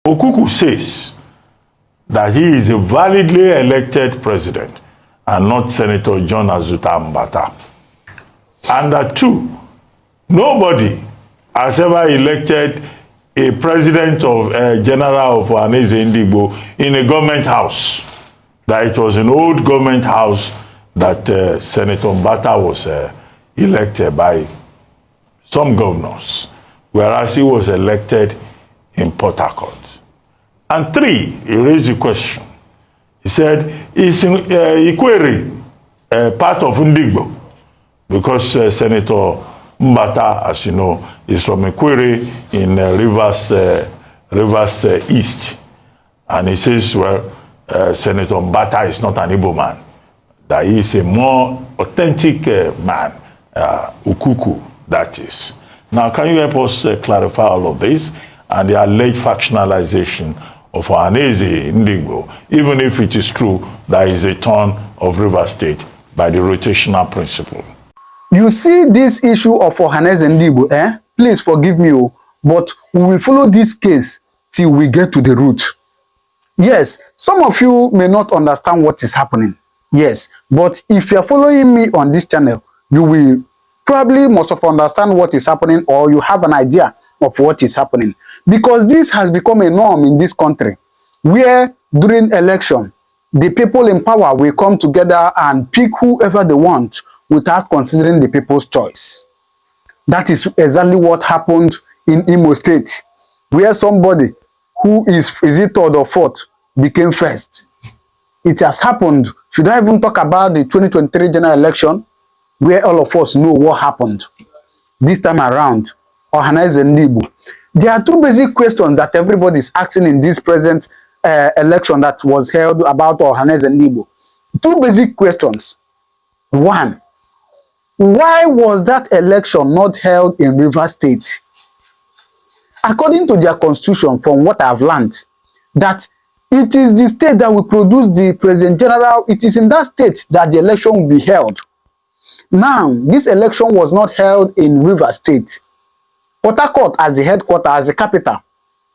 Okuku says that he is a validly elected president and not Senator John Azuta Mbata. And that two, nobody has ever elected a president of general of Ohanaeze Igbo in a government house. That it was an old government house that Senator Mbata was elected by some governors, whereas he was elected in Port Harcourt. And three, he raised the question. He said, is Ikwere part of Ndigbo? Because Senator Mbata, as you know, is from Ikwere in Rivers East. And he says, well, Senator Mbata is not an Igbo man, that he is a more authentic man, Okuku, that is. Now, can you help us clarify all of this and the alleged factionalization of Ohanaeze Ndigbo, even if it is true that is a turn of River State by the rotational principle? You see this issue of Ohanaeze Ndigbo, please forgive me, but we will follow this case till we get to the root. Yes, some of you may not understand what is happening. Yes, but if you are following me on this channel, you will probably must have understand what is happening, or you have an idea of what is happening. Because this has become a norm in this country, where during election, the people in power will come together and pick whoever they want without considering the people's choice. That is exactly what happened in Imo State, where somebody who is it third or fourth became first. It has happened. Should I even talk about the 2023 general election, where all of us know what happened this time around? Ohanaeze Ndigbo. There are two basic questions that everybody is asking in this present election that was held about Ohanaeze Ndigbo. Two basic questions. One, why was that election not held in Rivers State? According to their constitution, from what I've learned, that it is the state that will produce the president general. It is in that state that the election will be held. Now, this election was not held in Rivers State. Port Harcourt as the headquarters, as the capital.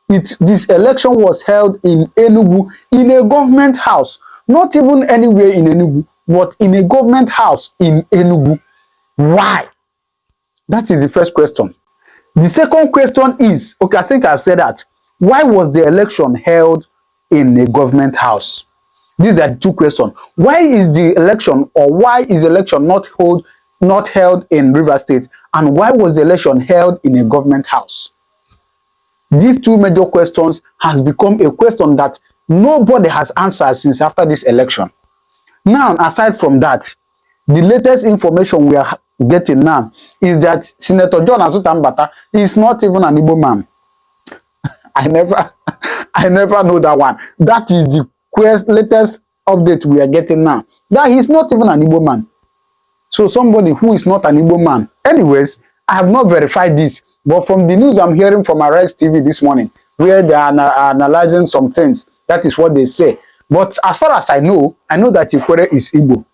This election was held in Enugu, in a government house. Not even anywhere in Enugu, but in a government house in Enugu. Why? That is the first question. The second question is, okay, I think I've said that. Why was the election held in a government house? These are the two questions. Why is the election, or why is the election not held in River State? And why was the election held in a government house? These two major questions has become a question that nobody has answered since after this election. Now, aside from that, the latest information we are getting now is that Senator John Azuta Mbata is not even an Igbo man. I never know that one. That is the latest update we are getting now. That he's not even an Igbo man. So somebody who is not an Igbo man. Anyways, I have not verified this, but from the news I'm hearing from Arise TV this morning, where they are analyzing some things, that is what they say. But as far as I know that Ikwere is Igbo.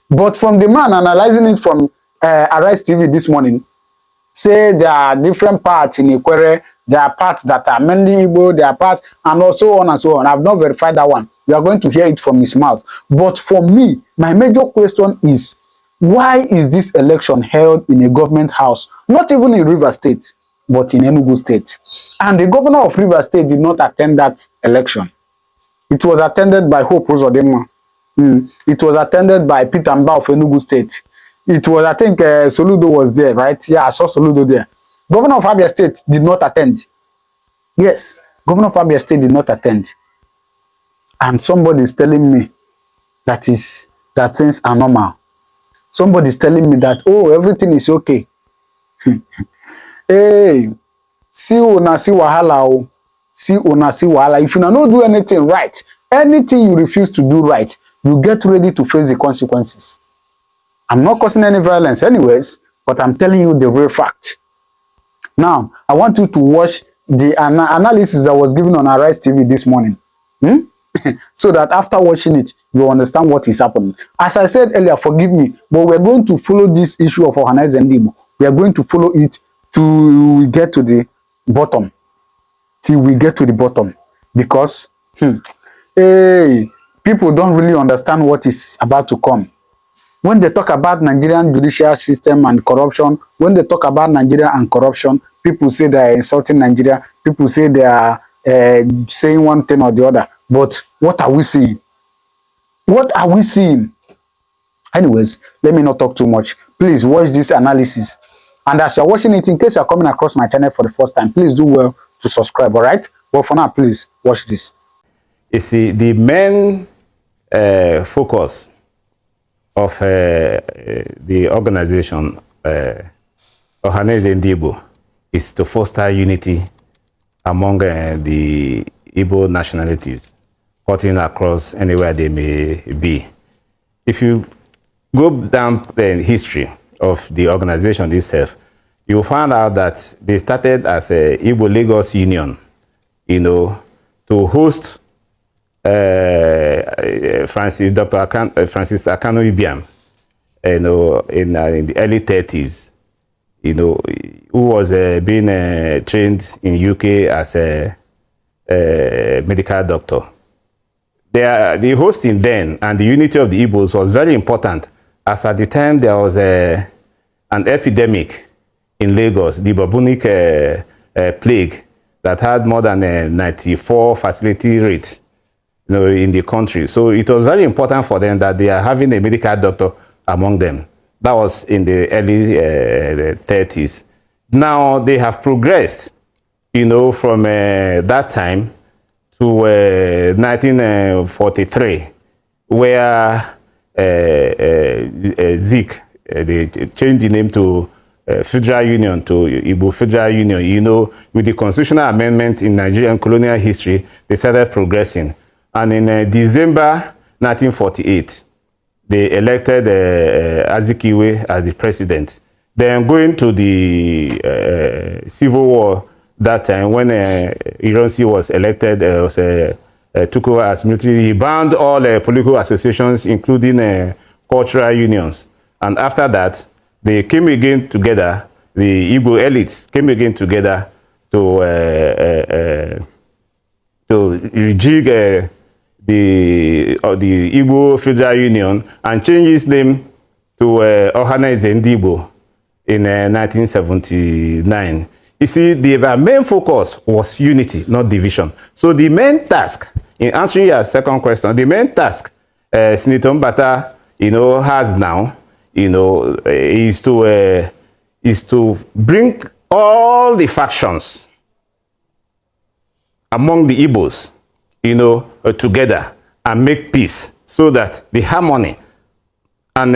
But from the man analyzing it from Arise TV this morning, say there are different parts in Ikwere. There are parts that are mainly Igbo, there are parts, and also on and so on. I've not verified that one. You are going to hear it from his mouth. But for me, my major question is, why is this election held in a government house? Not even in River State, but in Enugu State. And the governor of River State did not attend that election. It was attended by Hope Uzodinma. It was attended by Peter Mba of Enugu State. It was, I think, Soludo was there, right? Yeah, I saw Soludo there. Governor of Abia State did not attend. Yes, Governor of Abia State did not attend. And somebody is telling me that things are normal. Somebody is telling me that, oh, everything is okay. Hey, see una see wahala. See una see wahala. If you not do anything right, anything you refuse to do right, you get ready to face the consequences. I'm not causing any violence anyways, but I'm telling you the real fact. Now, I want you to watch the analysis that was given on Arise TV this morning. So that after watching it, you understand what is happening. As I said earlier, forgive me, but we're going to follow this issue of Ohanaeze Ndigbo. We are going to follow it to get to the bottom. till we get to the bottom. Because, hey, people don't really understand what is about to come. When they talk about Nigerian judicial system and corruption, when they talk about Nigeria and corruption, people say they are insulting Nigeria. People say they are saying one thing or the other. But what are we seeing? What are we seeing? Anyways, let me not talk too much. Please watch this analysis. And as you're watching it, in case you're coming across my channel for the first time, please do well to subscribe, all right? But for now, please watch this. You see, the main focus of the organization, Ohanaeze and Igbo, is to foster unity among the Igbo nationalities, cutting across anywhere they may be. If you go down the history of the organization itself, you'll find out that they started as a Igbo Lagos Union, you know, to host Dr. Francis Akano Ibiam, you know, in the early 30s, you know, who was being trained in UK as a medical doctor. The hosting then and the unity of the Igbos was very important, as at the time there was an epidemic in Lagos, the bubonic plague, that had more than 94 fatality rate, you know, in the country. So it was very important for them that they are having a medical doctor among them. That was in the early 30s. Now they have progressed, you know, from that time to 1943, where Zik, they changed the name to Federal Union, to Igbo Federal Union. You know, with the constitutional amendment in Nigerian colonial history, they started progressing. And in December 1948, they elected Azikiwe as the president. Then going to the civil war that time, when Ironsi was elected, took over as military, he banned all political associations, including cultural unions. And after that, they came again together, the Igbo elites came again together to rejig the Igbo Federal Union and change its name to Ohanaeze and Igbo in 1979. You see, the main focus was unity, not division. So the main task, in answering your second question, the main task Senator Mbata, you know, has now, you know, is to bring all the factions among the Igbos, you know, together and make peace, so that the harmony and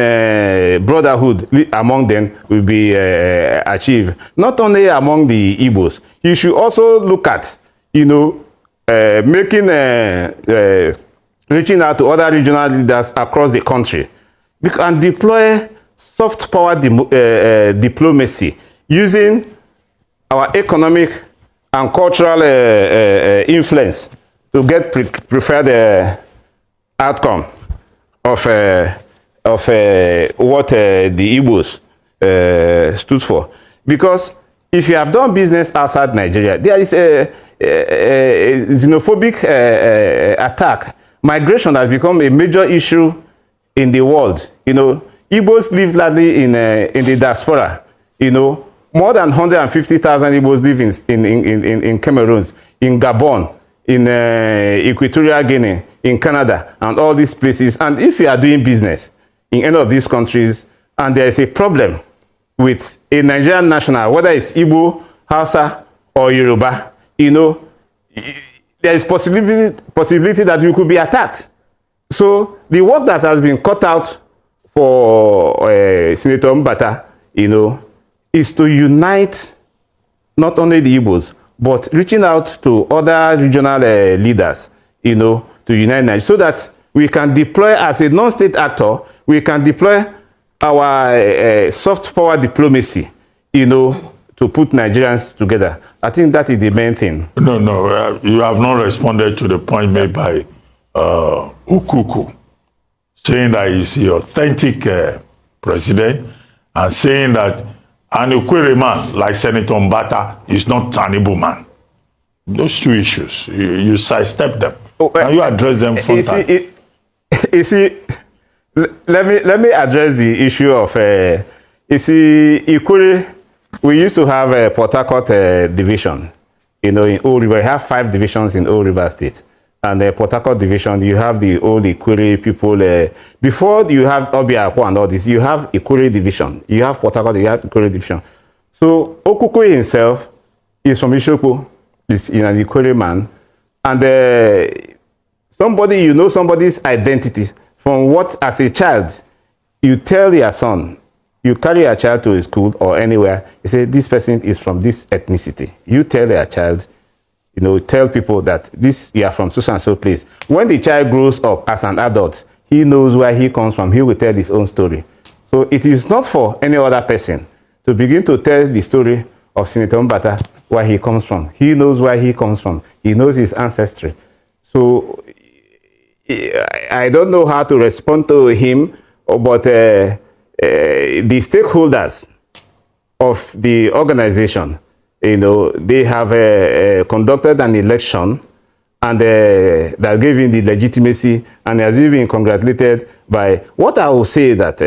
brotherhood among them will be achieved. Not only among the Igbos, you should also look at, you know, reaching out to other regional leaders across the country, and deploy soft power diplomacy using our economic and cultural influence to get preferred outcome of what the Igbos stood for. Because if you have done business outside Nigeria, there is a xenophobic attack. Migration has become a major issue in the world. You know, Igbos live largely in the diaspora. You know, more than 150,000 Igbos live in Cameroon, in Gabon, in Equatorial Guinea, in Canada, and all these places. And if you are doing business in any of these countries, and there is a problem with a Nigerian national, whether it's Igbo, Hausa, or Yoruba, you know, there is possibility that you could be attacked. So the work that has been cut out for Senator Mbata, you know, is to unite not only the Igbos, but reaching out to other regional leaders, you know, to unite Nigeria, so that we can deploy, as a non-state actor, we can deploy our soft power diplomacy, you know, to put Nigerians together. I think that is the main thing. No, you have not responded to the point made by Ukuku, saying that he's the authentic president, and saying that an Ukwere man like Senator Mbata is not an Igbo man. Those two issues, you sidestep them. Oh, and you address them frontally. You see, let me address the issue of, you see, equally, we used to have a Port Harcourt division, you know, in Old River. We have 5 divisions in Old River State. And the Port Harcourt division, you have the old Ikwere people. Before you have Obiakpo and all this, you have Ikwere division. You have Port Harcourt, you have Ikwere division. So Okuko himself is from Ishoku, is an Ikwere man. And somebody, you know somebody's identity from what, as a child, you tell your son, you carry a child to a school or anywhere, you say, this person is from this ethnicity. You tell your child, you know, tell people that this, you are from so and so place. When the child grows up as an adult, he knows where he comes from. He will tell his own story. So it is not for any other person to begin to tell the story of Senator Mbata, where he comes from. He knows where he comes from. He knows his ancestry. So I don't know how to respond to him, but the stakeholders of the organization, you know, they have conducted an election, and that gave him the legitimacy, and has been congratulated by what I will say that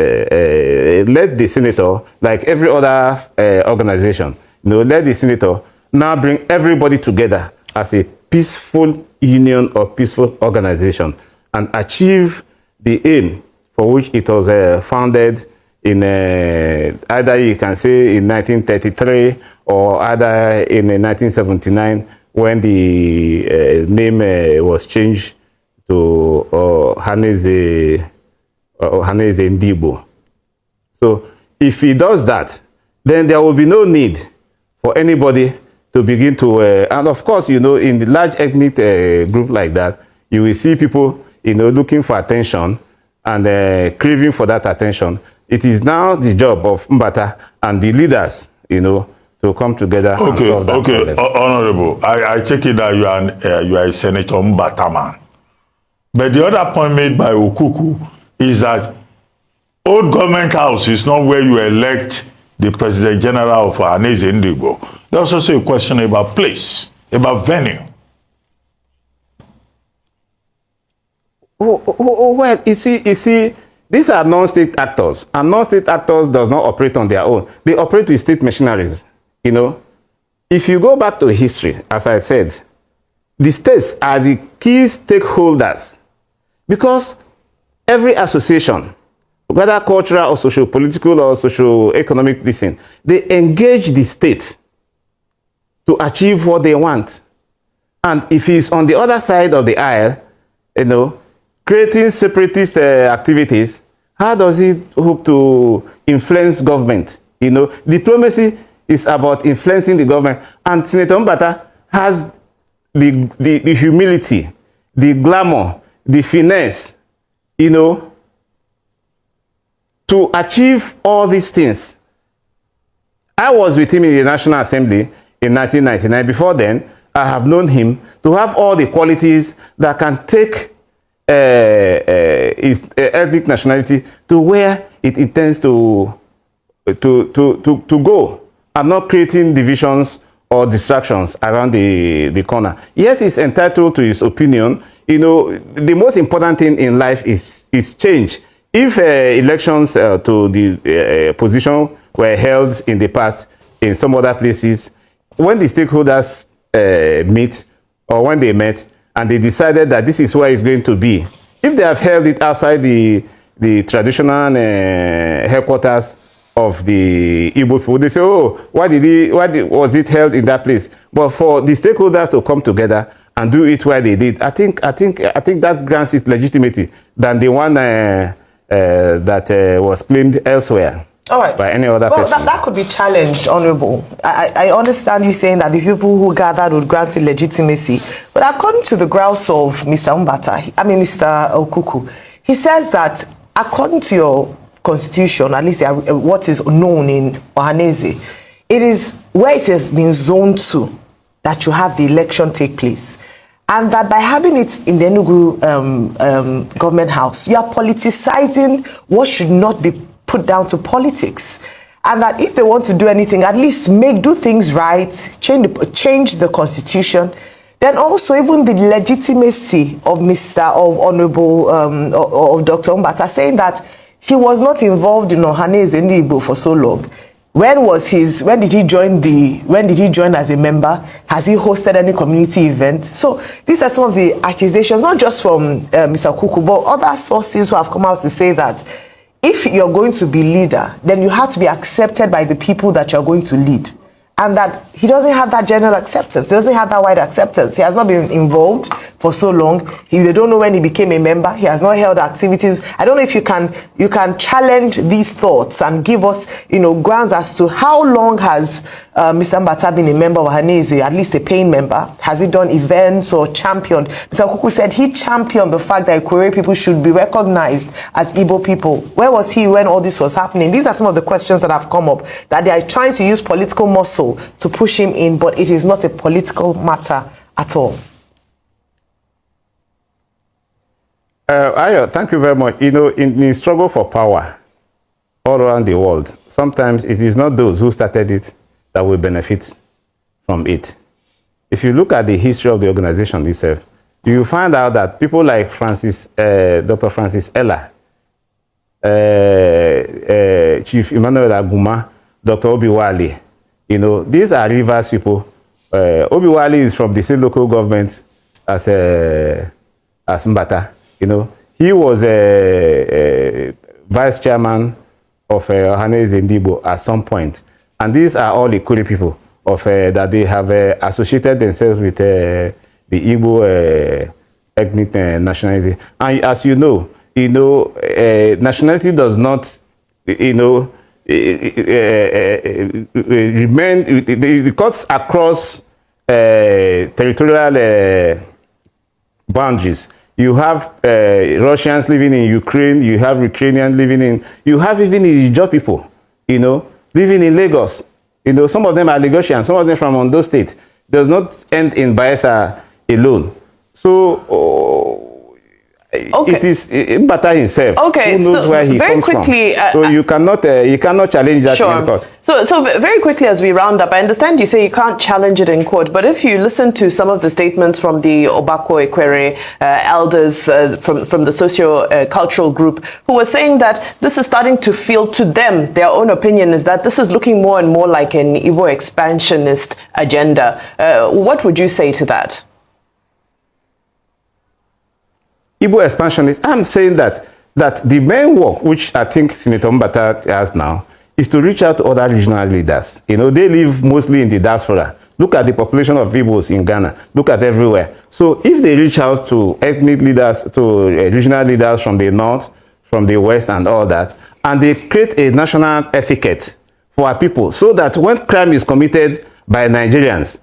let the senator, like every other organization, you know, let the senator now bring everybody together as a peaceful union or peaceful organization and achieve the aim for which it was founded in either you can say in 1933 or either in 1979 when the name was changed to Ohanaeze Igbo. So if he does that, then there will be no need for anybody to begin to, and of course, you know, in the large ethnic group like that, you will see people, you know, looking for attention and craving for that attention. It is now the job of Mbata and the leaders, you know, to come together. Okay, and solve that problem. Honorable, I take it that you are a Senator Mbata man. But the other point made by Okuku is that old government house is not where you elect the President General of Ohanaeze Ndigbo. There's also a question about place, about venue. Well, you see, these are non-state actors, and non-state actors does not operate on their own. They operate with state machineries, you know. If you go back to history, as I said, the states are the key stakeholders because every association, whether cultural or socio-political or socio-economic listen, they engage the state to achieve what they want. And if he's on the other side of the aisle, you know, creating separatist activities, how does he hope to influence government? You know, diplomacy is about influencing the government. And Senator Mbata has the humility, the glamour, the finesse, you know, to achieve all these things. I was with him in the National Assembly in 1999. Before then, I have known him to have all the qualities that can take his ethnic nationality to where it intends to go, and not creating divisions or distractions around the corner. Yes, he's entitled to his opinion. You know, the most important thing in life is change. If elections to the position were held in the past in some other places, when the stakeholders meet, or when they met and they decided that this is where it's going to be, if they have held it outside the traditional headquarters of the Igbo people, they say, oh, why was it held in that place? But for the stakeholders to come together and do it where they did, I think that grants it legitimacy than the one that was claimed elsewhere. All right. By any other person. Well, that could be challenged, Honorable. I understand you saying that the people who gathered would grant it legitimacy. But according to the grouse of Mr. Mr. Okuku, he says that according to your constitution, at least what is known in Ohanaeze, it is where it has been zoned to that you have the election take place. And that by having it in the Enugu government house, you are politicizing what should not be put down to politics. and that if they want to do anything, at least do things right, change the constitution. Then also even the legitimacy of Honorable Dr. Mbata, saying that he was not involved in Ohanaeze in Igbo for so long. When did he join as a member? Has he hosted any community event? So these are some of the accusations, not just from Mr. Okuku, but other sources who have come out to say that if you're going to be leader, then you have to be accepted by the people that you're going to lead. And that he doesn't have that general acceptance. He doesn't have that wide acceptance. He has not been involved for so long. They don't know when he became a member. He has not held activities. I don't know if you can challenge these thoughts and give us, grounds as to how long has Mr. Mbata been a member of Ohanaeze, at least a paying member? Has he done events or championed? Mr. Okuku said he championed the fact that Ikwerre people should be recognized as Igbo people. Where was he when all this was happening? These are some of the questions that have come up, that they are trying to use political muscle to push him in, but it is not a political matter at all. Ayo, thank you very much. In the struggle for power all around the world, sometimes it is not those who started it that will benefit from it. If you look at the history of the organization itself, you find out that people like Dr. Francis Ella, Chief Emmanuel Aguma, Dr. Obiwali, these are Rivers people. Obiwali is from the same local government as Mbata. He was a vice chairman of Ohanaeze Ndigbo at some point. And these are all Ikwerre people that they have associated themselves with the Igbo ethnic nationality. And as you know, nationality does not, remain, it cuts across territorial boundaries. You have Russians living in Ukraine, you have Ukrainians living in, you have even Ijaw people, living in Lagos. Some of them are Lagosians, some of them from Ondo State. Does not end in Bayelsa alone. So, okay. It is Mbata himself who knows where he comes quickly, from. So you cannot challenge that in court. So very quickly as we round up, I understand you say you can't challenge it in court, but if you listen to some of the statements from the Obako Ikwerre elders from the socio-cultural group who were saying that this is starting to feel to them, their own opinion is that this is looking more and more like an Igbo expansionist agenda. What would you say to that? Igbo expansionist, I'm saying that the main work, which I think Senator Mbata has now, is to reach out to other regional leaders. They live mostly in the diaspora. Look at the population of Igbos in Ghana. Look at everywhere. So if they reach out to ethnic leaders, to regional leaders from the north, from the west and all that, and they create a national etiquette for our people so that when crime is committed by Nigerians,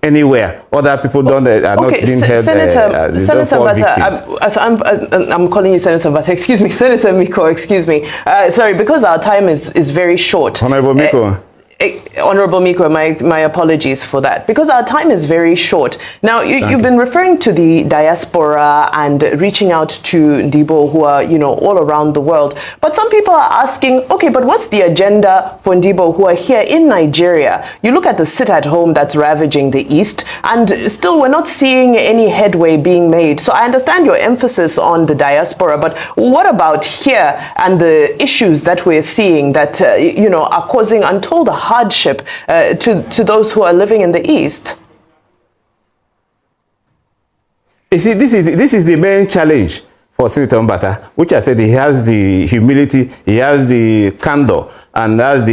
anywhere, other people are not being held. Senator Mbata, I'm calling you Senator Mbata, excuse me, Senator Miko, excuse me. Sorry, because our time is very short. Honorable Miko. Honorable Miko, my apologies for that, because our time is very short. Now, you've been referring to the diaspora and reaching out to Ndigbo who are, all around the world. But some people are asking, okay, but what's the agenda for Ndigbo who are here in Nigeria? You look at the sit-at-home that's ravaging the East, and still we're not seeing any headway being made. So I understand your emphasis on the diaspora, but what about here and the issues that we're seeing that, are causing untold hardship to those who are living in the East? You see, this is the main challenge for Senator Mbata, which I said he has the humility, he has the candor, and has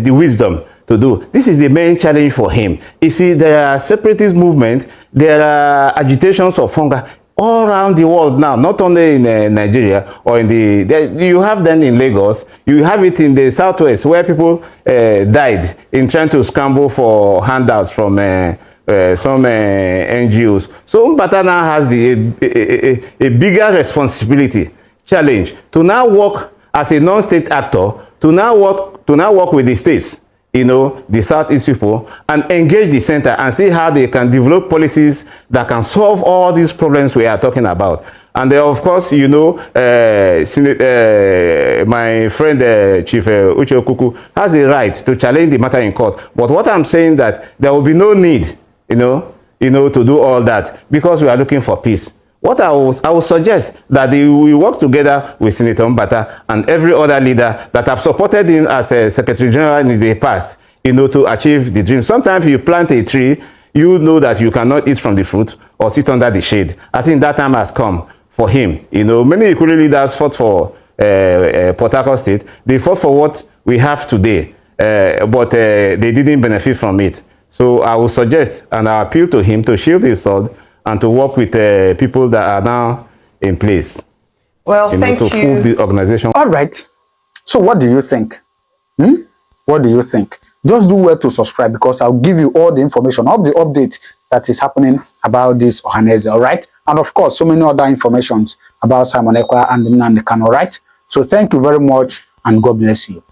the wisdom to do. This is the main challenge for him. You see, there are separatist movements, there are agitations of hunger all around the world now, not only in Nigeria or you have them in Lagos, you have it in the southwest where people died in trying to scramble for handouts from some NGOs. So Mbata now has a bigger responsibility, challenge, to now work as a non-state actor, to now work with the states, the Southeast people, and engage the center and see how they can develop policies that can solve all these problems we are talking about. And then, of course, you know, my friend Chief Uche Okuku has a right to challenge the matter in court. But what I'm saying that there will be no need, you know, to do all that because we are looking for peace. What I will suggest that we work together with Senator Mbata and every other leader that have supported him as a Secretary General in the past, you know, to achieve the dream. Sometimes you plant a tree, you know that you cannot eat from the fruit or sit under the shade. I think that time has come for him. You know, many Ikuru leaders fought for Port Harcourt State. They fought for what we have today, but they didn't benefit from it. So I will suggest and I appeal to him to shield his sword and to work with people that are now in place. Well, thank you. To move the organization. All right. So what do you think? What do you think? Just do well to subscribe because I'll give you all the information, all the updates that is happening about this Ohanaeze, all right? And of course, so many other informations about Simon Ekpa and Nnamdi Kanu, all right? So thank you very much and God bless you.